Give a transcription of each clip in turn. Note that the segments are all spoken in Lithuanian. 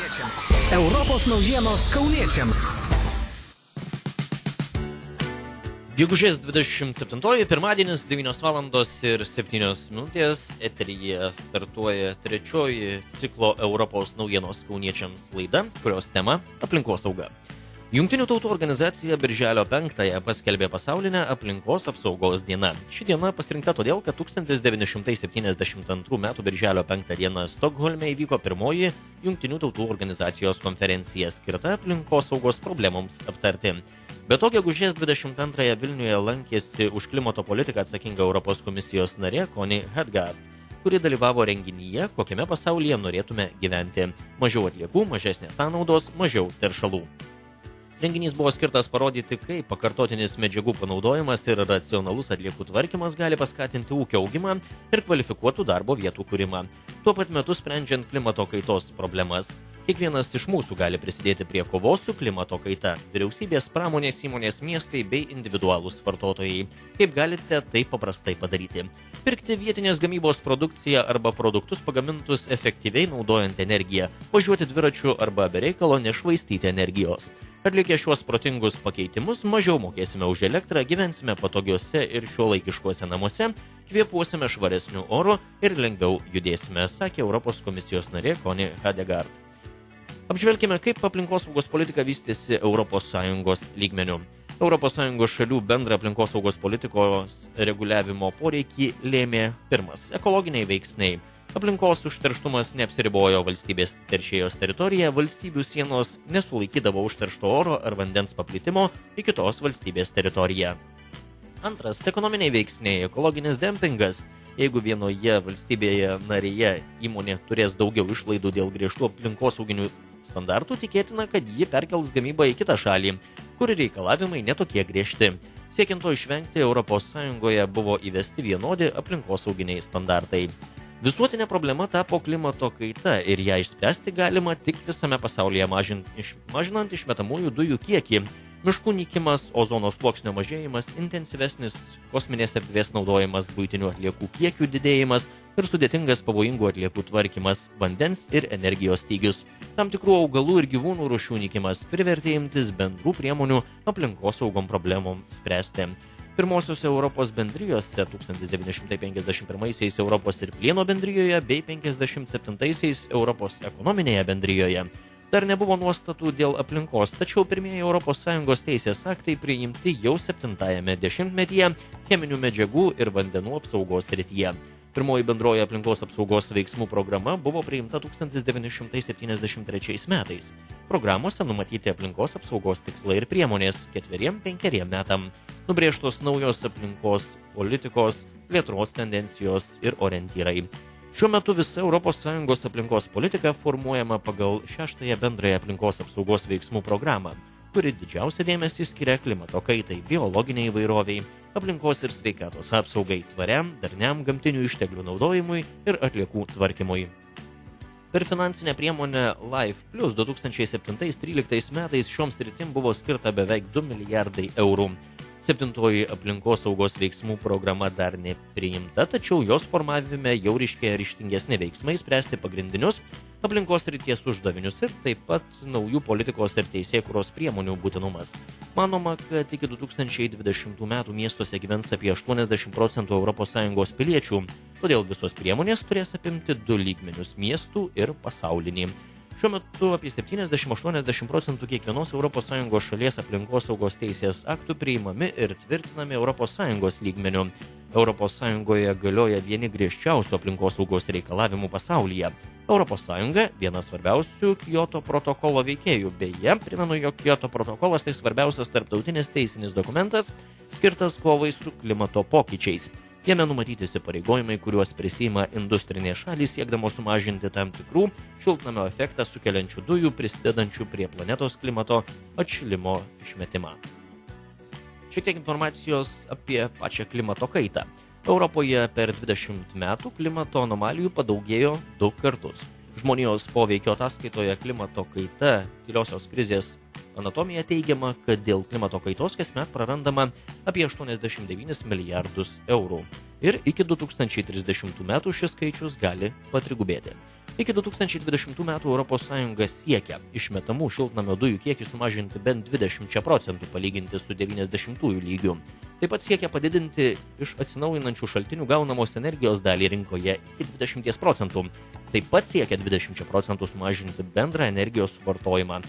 kauniečiams. Europos naujienos kauniečiams. Gegužės 27, pirmadienis, 9:07 eteryje startuoja trečioji ciklo Europos naujienos kauniečiams laida, kurios tema – aplinkosauga. Jungtinių tautų organizacija birželio 5-ąją paskelbė pasaulinę aplinkos apsaugos dieną. Ši diena pasirinkta todėl, kad 1972 m. birželio 5 dieną Stokholme įvyko pirmoji Jungtinių tautų organizacijos konferencija skirta aplinkosaugos problemoms aptarti. Be to, gegužės 22-ąją Vilniuje lankėsi už klimato politiką atsakinga Europos komisijos narė Connie Hedegaard, kuri dalyvavo renginyje, kokiame pasaulyje norėtume gyventi. Mažiau atliekų, mažesnės sąnaudos, mažiau teršalų. Renginys buvo skirtas parodyti, kaip pakartotinis medžiagų panaudojimas ir racionalus atliekų tvarkymas gali paskatinti ūkio augimą ir kvalifikuotų darbo vietų kūrimą. Tuo pat metu sprendžiant klimato kaitos problemas. Kiekvienas iš mūsų gali prisidėti prie kovos su klimato kaita. Vyriausybės, pramonės įmonės, miestai bei individualūs vartotojai. Kaip galite tai paprastai padaryti? Pirkti vietinės gamybos produkciją arba produktus pagamintus efektyviai naudojant energiją. Važiuoti dviračiu arba be reikalo nešvaistyti energijos. Atlikę šiuos protingus pakeitimus, mažiau mokėsime už elektrą, gyvensime patogiuose ir šiuolaikiškuose namuose, kvėpuosime švaresniu oru ir lengviau judėsime, sakė Europos komisijos narė Connie Hedegaard. Apžvelkime, kaip aplinkosaugos politika vystėsi ES lygmeniu. ES šalių bendrą aplinkosaugos politikos reguliavimo poreikį lėmė pirmas – ekologiniai veiksniai. Aplinkos užterštumas neapsiribojo valstybės teršėjos teritoriją, valstybių sienos nesulaikydavo užteršto oro ar vandens paplitimo į kitos valstybės teritoriją. Antras – ekonominiai veiksniai, ekologinis dempingas. Jeigu vienoje valstybėje narėje įmonė turės daugiau išlaidų dėl griežtų aplinkosauginių standartų, tikėtina, kad ji perkels gamybą į kitą šalį, kur reikalavimai netokie griežti. Siekiant to išvengti, ES buvo įvesti vienodi aplinkosauginiai standartai. Visuotinė problema tapo klimato kaita ir ją išspręsti galima tik visame pasaulyje mažinant išmetamųjų dujų kiekį. Miškų nykimas, ozono sluoksnio mažėjimas, intensyvesnis kosminės erdvės naudojimas, buitinių atliekų kiekių didėjimas ir sudėtingas pavojingų atliekų tvarkymas, vandens ir energijos stygius. Tam tikrų augalų ir gyvūnų rūšių nykimas privertė imtis bendrų priemonių aplinkosaugom problemom spręsti. Pirmosios Europos bendrijose 1951 Europos ir plieno bendrijoje bei 57 Europos ekonominėje bendrijoje. Dar nebuvo nuostatų dėl aplinkos, tačiau pirmieji ES teisės aktai priimti jau 7-ame dešimtmetyje cheminių medžiagų ir vandenų apsaugos srityje. Pirmoji bendroji aplinkos apsaugos veiksmų programa buvo priimta 1973 metais. Programuose numatyti aplinkos apsaugos tikslai ir priemonės 4-5 metam. Nubrėžtos naujos aplinkos politikos, plėtros tendencijos ir orientyrai. Šiuo metu visa ES aplinkos politika formuojama pagal 6-ąją bendrąją aplinkos apsaugos veiksmų programą, kuri didžiausią dėmesį skiria klimato kaitai, biologiniai įvairoviai, aplinkos ir sveikatos apsaugai, tvariam, darniam gamtinių išteklių naudojimui ir atliekų tvarkymui. Per finansinę priemonę Life Plus 2007-2013 metais šioms sritim buvo skirta beveik 2 milijardai eurų. 7-oji aplinkosaugos veiksmų programa dar nepriimta, tačiau jos formavime jau ryškėja ryžtingesni veiksmai spręsti pagrindinius aplinkos srities uždavinius ir taip pat naujų politikos ir teisėkūros priemonių būtinumas. Manoma, kad iki 2020 metų miestuose gyvens apie 80% ES piliečių, todėl visos priemonės turės apimti 2 lygmenius – miestų ir pasaulinį. Šiuo metu apie 70-80% kiekvienos ES šalies aplinkosaugos teisės aktų priimami ir tvirtinami ES lygmeniu. ES galioja vieni griežčiausių aplinkosaugos reikalavimų pasaulyje. ES vienas svarbiausių Kyoto protokolo veikėjų. Beje, primenu, jog Kyoto protokolas tai svarbiausias tarptautinis teisinis dokumentas skirtas kovai su klimato pokyčiais. Jame numatyti įsipareigojimai, kuriuos prisiima industrinės šalys siekdamos sumažinti tam tikrų šiltnamio efektą sukeliančių dujų, prisidedančių prie planetos klimato atšilimo išmetimą. Šiek tiek informacijos apie pačią klimato kaitą. Europoje per 20 metų klimato anomalijų padaugėjo 2 kartus. Žmonijos poveikio ataskaitoje klimato kaita tyliosios krizės anatomija teigiama, kad dėl klimato kaitos kasmet prarandama apie 89 milijardus eurų. Ir iki 2030 metų šis skaičius gali patrigubėti. Iki 2020 metų ES siekia išmetamų šiltnamio dujų kiekį sumažinti bent 20% palyginti su 90-ųjų lygiu. Taip pat siekia padidinti iš atsinaujinančių šaltinių gaunamos energijos dalį rinkoje iki 20%. Taip pat siekia 20% sumažinti bendrą energijos suvartojimą.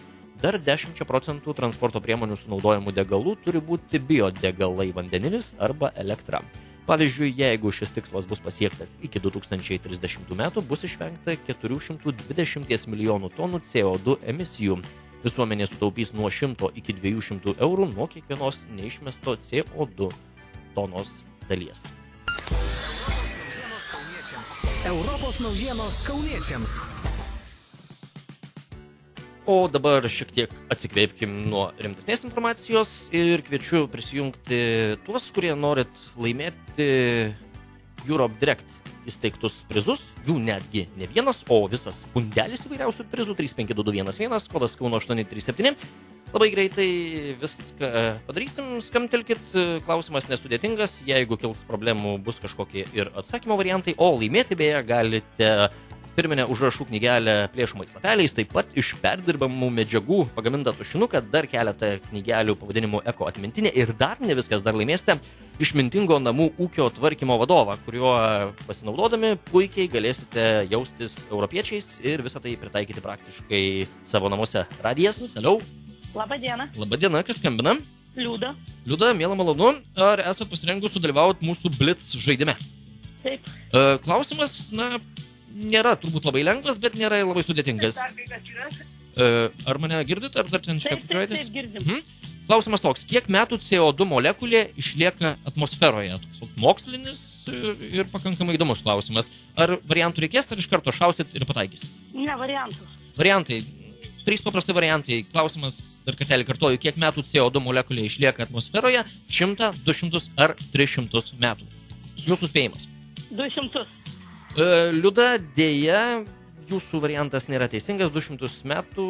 Dar 10% transporto priemonių sunaudojamų degalų turi būti biodegalai vandenilis arba elektra. Pavyzdžiui, jeigu šis tikslas bus pasiektas iki 2030 metų, bus išvengta 420 milijonų tonų CO2 emisijų. Visuomenė sutaupys nuo 100 iki 200 eurų nuo kiekvienos neišmesto CO2 tonos dalies. Europos naujienos kauniečiams. O dabar šiek tiek atsikvėpkim nuo rimtesnės informacijos ir kviečiu prisijungti tuos, kurie norit laimėti Europe Direct įsteigtus prizus, jų netgi ne vienas, o visas pundelis įvairiausių prizų 35211, kodas Kauno 837. Labai greitai viską padarysim, skambtelkit, klausimas nesudėtingas, jeigu kils problemų bus kažkokie ir atsakymo variantai, o laimėti beje galite firminę užrašų knygelę plėšomais lapeliais, taip pat iš perdirbamų medžiagų pagamintą tušinuką, dar keletą knygelių pavadinimu Eko atmintinė ir dar ne viskas, dar laimėsite išmintingo namų ūkio tvarkymo vadovą, kuriuo pasinaudodami puikiai galėsite jaustis europiečiais ir visą tai pritaikyti praktiškai savo namuose. Radijas, hello. Labadiena. Labadiena, kas skambina? Liuda. Liuda, miela malonu, ar esat pasirengus sudalyvauti mūsų Blitz žaidime? Taip. Klausimas, nėra turbūt labai lengvas, bet nėra labai sudėtingas. Ar mane girdit, ar dar ten šiek tiek Taip, girdim. Klausimas toks, kiek metų CO2 molekulė išlieka atmosferoje? Toks mokslinis ir pakankamai įdomus klausimas. Ar variantų reikės, ar iš karto šausit ir pataikysit? Ne, variantų. Variantai. 3 paprastai variantai. Klausimas, dar kartelį kartoju, kiek metų CO2 molekulė išlieka atmosferoje? 100, 200 ar 300 metų? Jūsų spėjimas. 200. Liuda, dėja, jūsų variantas nėra teisingas, 200 metų,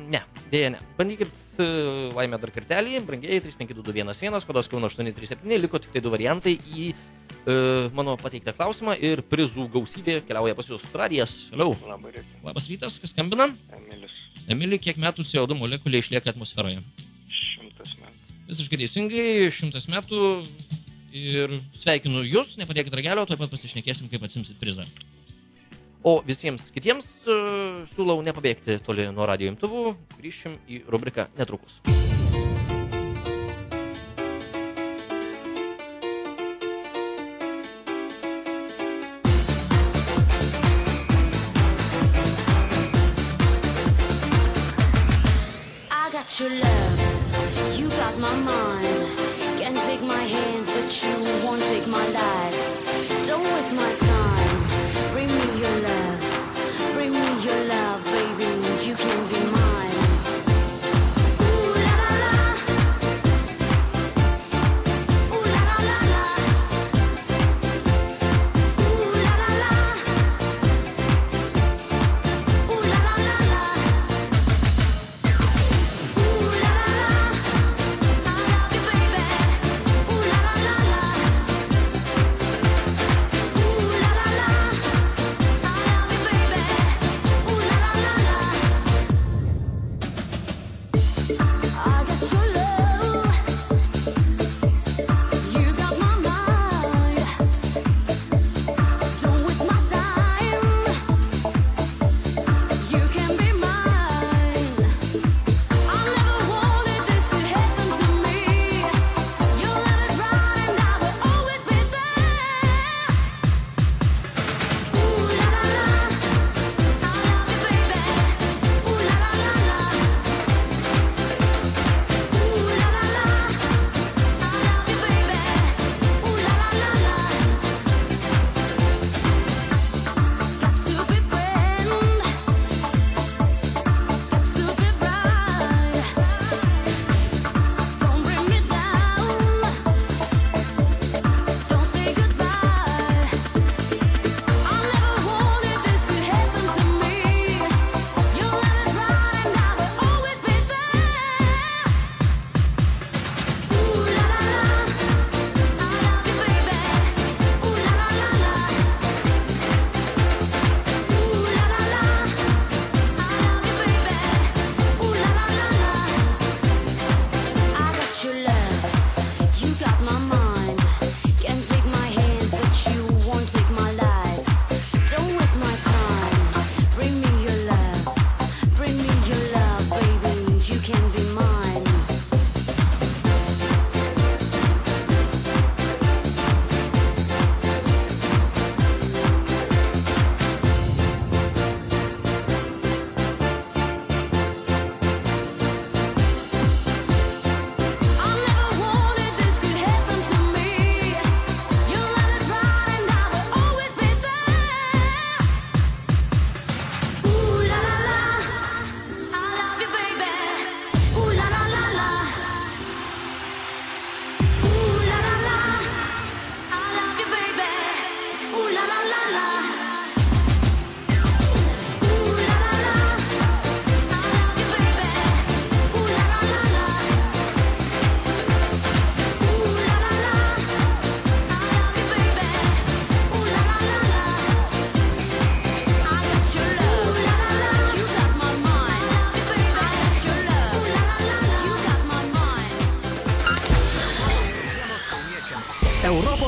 ne, dėja ne. Bandykit laimę dar kartelį, brangieji, 35211, kodas Kauno 837, liko tik tai 2 variantai į mano pateiktą klausimą ir prizų gausybė keliauja pas jūs. Radijas, hello. Labas rytas, kas skambina? Emilis. Emili, kiek metų CO2 molekulė išlieka atmosferoje? 100 metų. Visiškai teisingai, 100 metų. Ir sveikinu jūs, nepadėkit ragelio, tuoj pat pasišnekėsim, kaip atsimsit prizą. O visiems kitiems siūlau nepabėgti toli nuo radijo imtuvų, grįšim į rubriką netrukus. I got your love, you got my mind. Can't take my hands, but you won't take my life. Don't waste my time. Bring me your love, baby. You can be mine. Ooh la la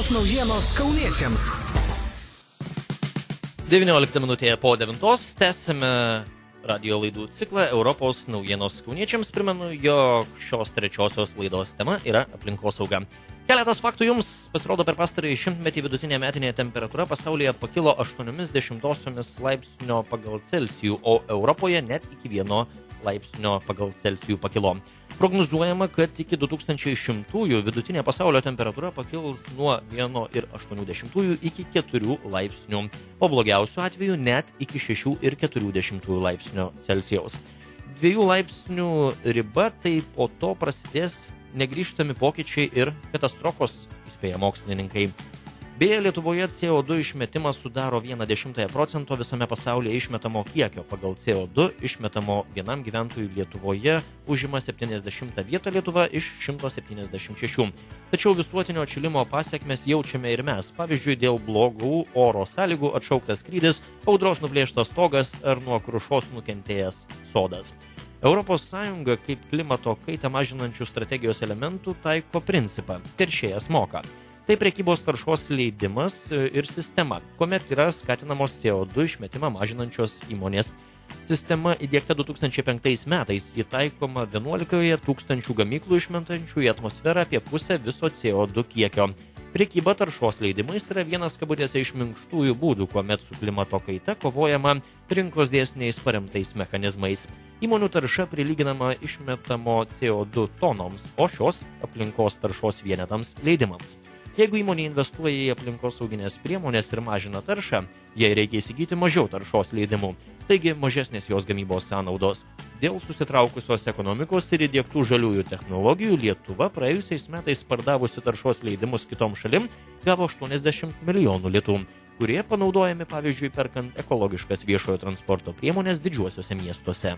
Europos naujienos kauniečiams. 19 minutėje po 9 tęsime radio laidų ciklą Europos naujienos kauniečiams. Primenu, jog šios trečiosios laidos tema yra aplinkosauga. Keletas faktų jums. Pasirodo, per pastarąjį šimtmetį vidutinė metinė temperatūra pasaulyje pakilo 0,8 laipsnio pagal Celsijų, o Europoje net iki 1 laipsnio pagal Celsijų pakilo. Prognozuojama, kad iki 2100-ųjų vidutinė pasaulio temperatūra pakils nuo 1,8 iki 4 laipsnių, o blogiausiu atveju net iki 6,4 laipsnio Celsijaus. 2 laipsnių riba, tai po to prasidės negrįžtami pokyčiai ir katastrofos, įspėja mokslininkai. Beje, Lietuvoje CO2 išmetimas sudaro 0,1% visame pasaulyje išmetamo kiekio. Pagal CO2 išmetamo vienam gyventojui Lietuvoje užima 70 vietą, Lietuva iš 176. Tačiau visuotinio atšilimo pasekmes jaučiame ir mes. Pavyzdžiui, dėl blogų oro sąlygų atšauktas skrydis, audros nuplėštas stogas ar nuo krušos nukentėjęs sodas. Europos Sąjunga kaip klimato kaitą mažinančių strategijos elementų taiko principą – teršėjas moka. Tai prekybos taršos leidimas ir sistema, kuomet yra skatinamos CO2 išmetimą mažinančios įmonės. Sistema įdiegta 2005 metais, ji taikoma 11 000 gamyklų išmetančių į atmosferą apie pusę viso CO2 kiekio. Prekyba taršos leidimais yra vienas kabutėse iš minkštųjų būdų, kuomet su klimato kaita kovojama rinkos dėsniais paremtais mechanizmais. Įmonių tarša prilyginama išmetamo CO2 tonoms, o šios aplinkos taršos vienetams leidimams. Jeigu įmonė investuoja į aplinkosauginės priemonės ir mažina taršą, jai reikia įsigyti mažiau taršos leidimų, taigi mažesnės jos gamybos sąnaudos. Dėl susitraukusios ekonomikos ir įdiegtų žaliųjų technologijų Lietuva praėjusiais metais pardavusi taršos leidimus kitom šalim gavo 80 milijonų litų, kurie panaudojami, pavyzdžiui, perkant ekologiškas viešojo transporto priemonės didžiuosiuose miestuose.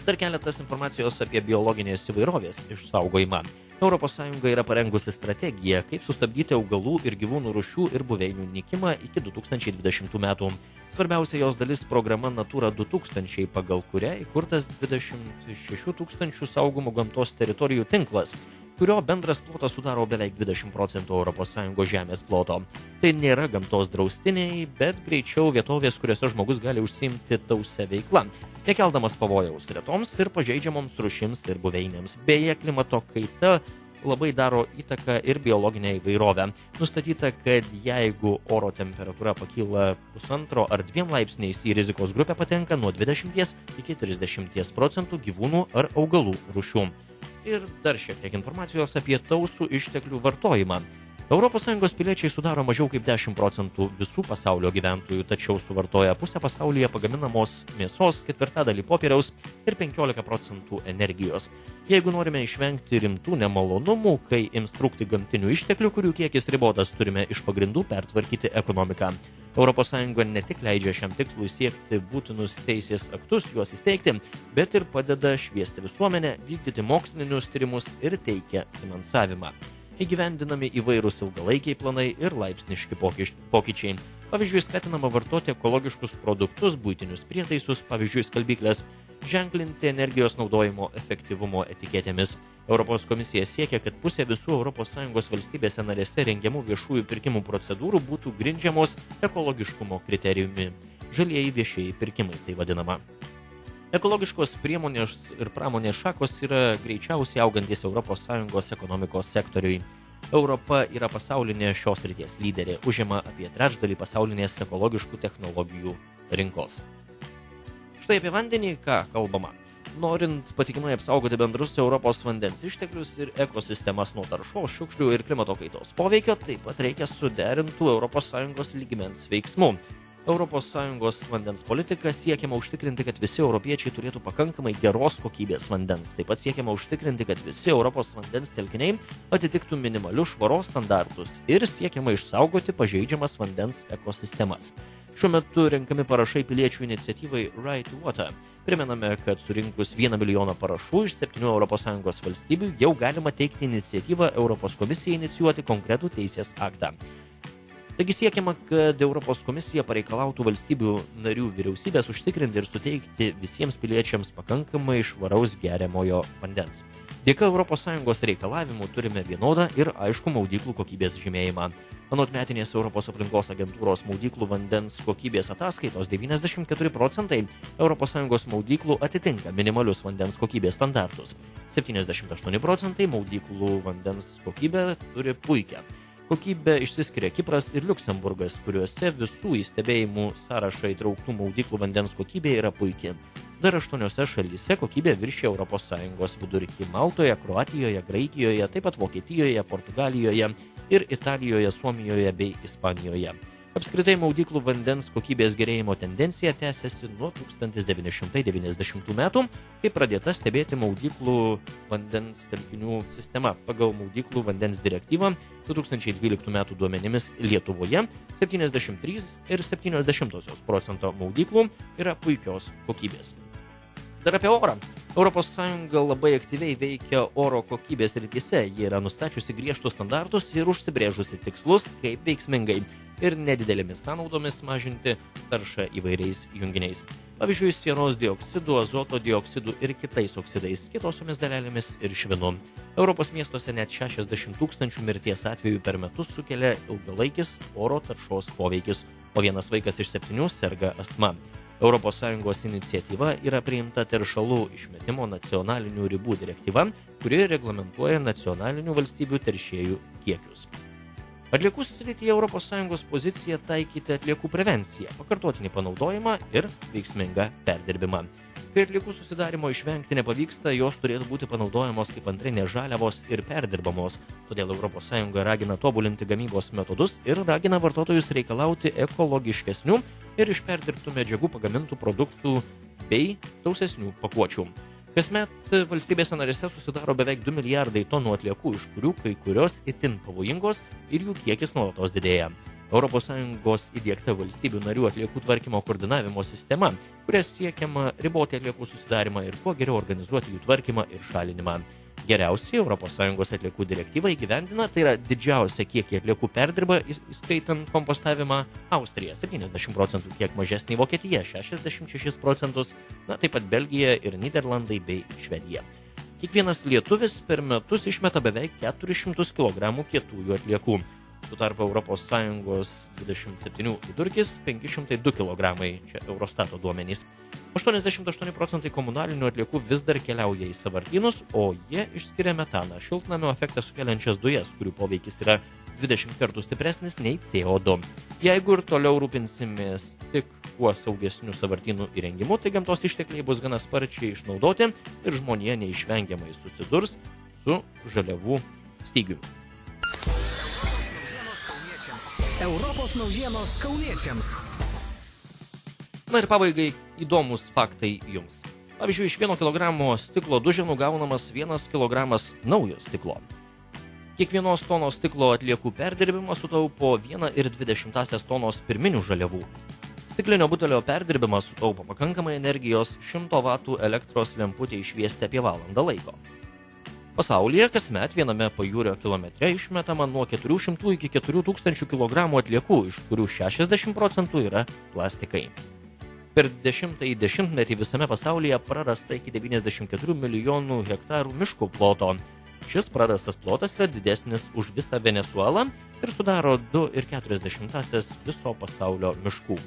Dar keletas informacijos apie biologinės įvairovės išsaugojimą. ES yra parengusi strategiją, kaip sustabdyti augalų ir gyvūnų rūšių ir buveinių nykimą iki 2020 metų. Svarbiausia jos dalis programa Natura 2000, pagal kurią įkurtas 26 000 saugomų gamtos teritorijų tinklas, kurio bendras plotas sudaro beveik 20% ES žemės ploto. Tai nėra gamtos draustiniai, bet greičiau vietovės, kuriuose žmogus gali užsiimti tausia veikla, nekeldamas pavojaus retoms ir pažeidžiamoms rūšims ir buveinėms. Beje, klimato kaita labai daro įtaką ir biologinę įvairovę. Nustatyta, kad jeigu oro temperatūra pakyla 1,5 ar 2 laipsniais, į rizikos grupę patenka nuo 20 iki 30% gyvūnų ar augalų rūšių. Ir dar šiek tiek informacijos apie tausų išteklių vartojimą. ES piliečiai sudaro mažiau kaip 10% visų pasaulio gyventojų, tačiau suvartoja pusę pasaulyje pagaminamos mėsos, 1/4 popieriaus ir 15% energijos. Jeigu norime išvengti rimtų nemalonumų, kai ims trūkti gamtinių išteklių, kurių kiekis ribotas, turime iš pagrindų pertvarkyti ekonomiką. ES ne tik leidžia šiam tikslui siekti būtinus teisės aktus, juos įsteigti, bet ir padeda šviesti visuomenę, vykdyti mokslinius tyrimus ir teikia finansavimą. Įgyvendinami įvairūs ilgalaikiai planai ir laipsniški pokyčiai. Pavyzdžiui, skatinama vartoti ekologiškus produktus, buitinius prietaisus, pavyzdžiui, skalbyklės, ženklinti energijos naudojimo efektyvumo etiketėmis. Europos komisija siekia, kad pusė visų ES valstybėse narėse rengiamų viešųjų pirkimų procedūrų būtų grindžiamos ekologiškumo kriterijumi. Žalieji viešieji pirkimai tai vadinama. Ekologiškos priemonės ir pramonės šakos yra greičiausiai augantis ES ekonomikos sektoriui. Europa yra pasaulinė šios ryties lyderė, užima apie 1/3 pasaulinės ekologiškų technologijų rinkos. Štai apie vandenį ką kalbama. Norint patikimai apsaugoti bendrus Europos vandens išteklius ir ekosistemas nuo taršos, šiukšlių ir klimato kaitos poveikio, taip pat reikia suderintų ES lygmens veiksmų. ES vandens politika siekiama užtikrinti, kad visi europiečiai turėtų pakankamai geros kokybės vandens. Taip pat siekiama užtikrinti, kad visi Europos vandens telkiniai atitiktų minimalius švaros standartus ir siekiama išsaugoti pažeidžiamas vandens ekosistemas. Šiuo metu renkami parašai piliečių iniciatyvai Right to Water. Primename, kad surinkus 1 milijoną parašų iš 7 ES valstybių jau galima teikti iniciatyvą Europos komisijai inicijuoti konkretų teisės aktą. Taigi siekiama, kad Europos komisija pareikalautų valstybių narių vyriausybės užtikrinti ir suteikti visiems piliečiams pakankamai švaraus geriamojo vandens. Dėka ES reikalavimų turime vienodą ir aišku maudyklų kokybės žymėjimą. Anot metinės Europos aplinkos agentūros maudyklų vandens kokybės ataskaitos 94% ES maudyklų atitinka minimalius vandens kokybės standartus. 78% maudyklų vandens kokybę turi puikią. Kokybę išsiskiria Kipras ir Liuksemburgas, kuriuose visų į stebėjimų sąrašą įtrauktų maudyklų vandens kokybė yra puikia. Dar 8 šalyse kokybė viršė ES vidurkį – Maltoje, Kroatijoje, Graikijoje, taip pat Vokietijoje, Portugalijoje ir Italijoje, Suomijoje bei Ispanijoje. Apskritai maudyklų vandens kokybės gerėjimo tendencija tęsiasi nuo 1990 metų, kai pradėta stebėti maudyklų vandens telkinių sistema. Pagal maudyklų vandens direktyvą 2012 metų duomenimis Lietuvoje 73,7% maudyklų yra puikios kokybės. Dar apie orą. ES labai aktyviai veikia oro kokybės rytise. Ji yra nustačiusi griežtus standartus ir užsibrėžusi tikslus, kaip veiksmingai ir nedidelėmis sąnaudomis mažinti taršą įvairiais junginiais. Pavyzdžiui, sieros dioksidų, azoto dioksidų ir kitais oksidais, kietosiomis dalelėmis ir švinu. Europos miestuose net 60 000 mirties atvejų per metus sukelia ilgalaikis oro taršos poveikis, o vienas vaikas iš 7 serga astma. ES iniciatyva yra priimta teršalų išmetimo nacionalinių ribų direktyva, kuri reglamentuoja nacionalinių valstybių teršėjų kiekius. Atliekų srityje ES pozicija taikyti atliekų prevenciją, pakartotinį panaudojimą ir veiksmingą perdirbimą. Kai atliekų susidarimo išvengti nepavyksta, jos turėtų būti panaudojamos kaip antrinės žaliavos ir perdirbamos. Todėl ES ragina tobulinti gamybos metodus ir ragina vartotojus reikalauti ekologiškesnių ir iš perdirbtų medžiagų pagamintų produktų bei tausesnių pakuočių. Kasmet valstybėse narėse susidaro beveik 2 milijardai tonų atliekų, iš kurių kai kurios itin pavojingos ir jų kiekis nuolatos didėja. ES įdiegta valstybių narių atliekų tvarkymo koordinavimo sistema, kuria siekiama riboti atliekų susidarimą ir kuo geriau organizuoti jų tvarkymą ir šalinimą. Geriausiai ES atliekų direktyvą įgyvendina, tai yra didžiausia kiekį atliekų perdirba, įskaitant kompostavimą, Austrija 70%, kiek mažesnį Vokietija 66%, taip pat Belgija ir Nyderlandai bei Švedija. Kiekvienas lietuvis per metus išmeta beveik 400 kg kietųjų atliekų. Tuo tarpu ES 27 vidurkis 502 kg, čia Eurostato duomenys. 88% komunalinių atliekų vis dar keliauja į sąvartynus, o jie išskiria metaną, šiltnamio efektą sukeliančias dujas, kurių poveikis yra 20 kartų stipresnis nei CO2. Jeigu ir toliau rūpinsimės tik kuo saugesnių sąvartynų įrengimu, tai gamtos ištekliai bus gana sparčiai išnaudoti ir žmonija neišvengiamai susidurs su žaliavų stygiumi. Europos naujienos kauniečiams. Na ir pabaigai įdomus faktai jums. Pavyzdžiui, iš 1 kg stiklo duženų gaunamas 1 kg naujo stiklo. Kiekvienos tonos stiklo atliekų perdirbimas sutaupo 1,2 tonos pirminių žaliavų. Stiklinio butelio perdirbimas sutaupo pakankamai energijos 100 W elektros lemputė išviesti apie valandą laiko. Pasaulyje kasmet viename pajūrio kilometre išmetama nuo 400 iki 4000 kg atliekų, iš kurių 60% yra plastikai. Per 10-ąjį dešimtmetį visame pasaulyje prarasta iki 94 milijonų hektarų miškų ploto. Šis prarastas plotas yra didesnis už visą Venesuelą ir sudaro 2,4 viso pasaulio miškų.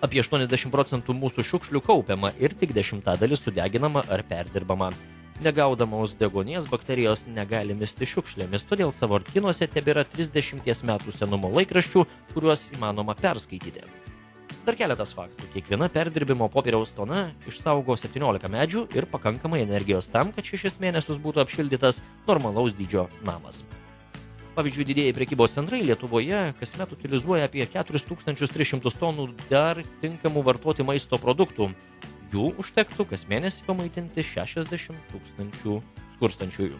Apie 80% mūsų šiukšlių kaupiama ir tik 10% sudeginama ar perdirbama. Negaudamos deguonies bakterijos negali misti šiukšlėmis, todėl sąvartynuose tebėra 30 metų senumo laikraščių, kuriuos įmanoma perskaityti. Dar keletas faktų. Kiekviena perdirbimo popieriaus tona išsaugo 17 medžių ir pakankamai energijos tam, kad 6 mėnesius būtų apšildytas normalaus dydžio namas. Pavyzdžiui, didieji prekybos centrai Lietuvoje kasmet utilizuoja apie 4300 tonų dar tinkamų vartoti maisto produktų. Jų užtektų kas mėnesį pamaitinti 60 000 skurstančiųjų.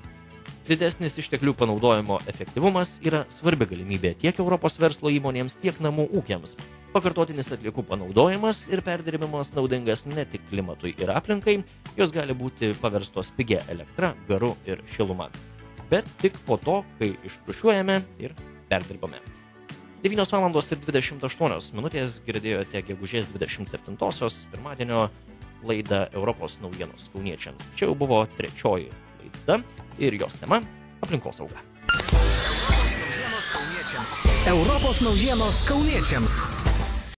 Didesnis išteklių panaudojimo efektyvumas yra svarbi galimybė tiek Europos verslo įmonėms, tiek namų ūkiams. Pakartotinis atliekų panaudojimas ir perdirbimas naudingas ne tik klimatui ir aplinkai, jos gali būti paverstos pigia elektra, garu ir šiluma. Bet tik po to, kai išrūšiuojame ir perdirbame. 9:28 girdėjote gegužės 27-osios pirmadienio laidą Europos naujienos kauniečiams. Čia jau buvo trečioji laida ir jos tema – aplinkosauga. Europos naujienos kauniečiams.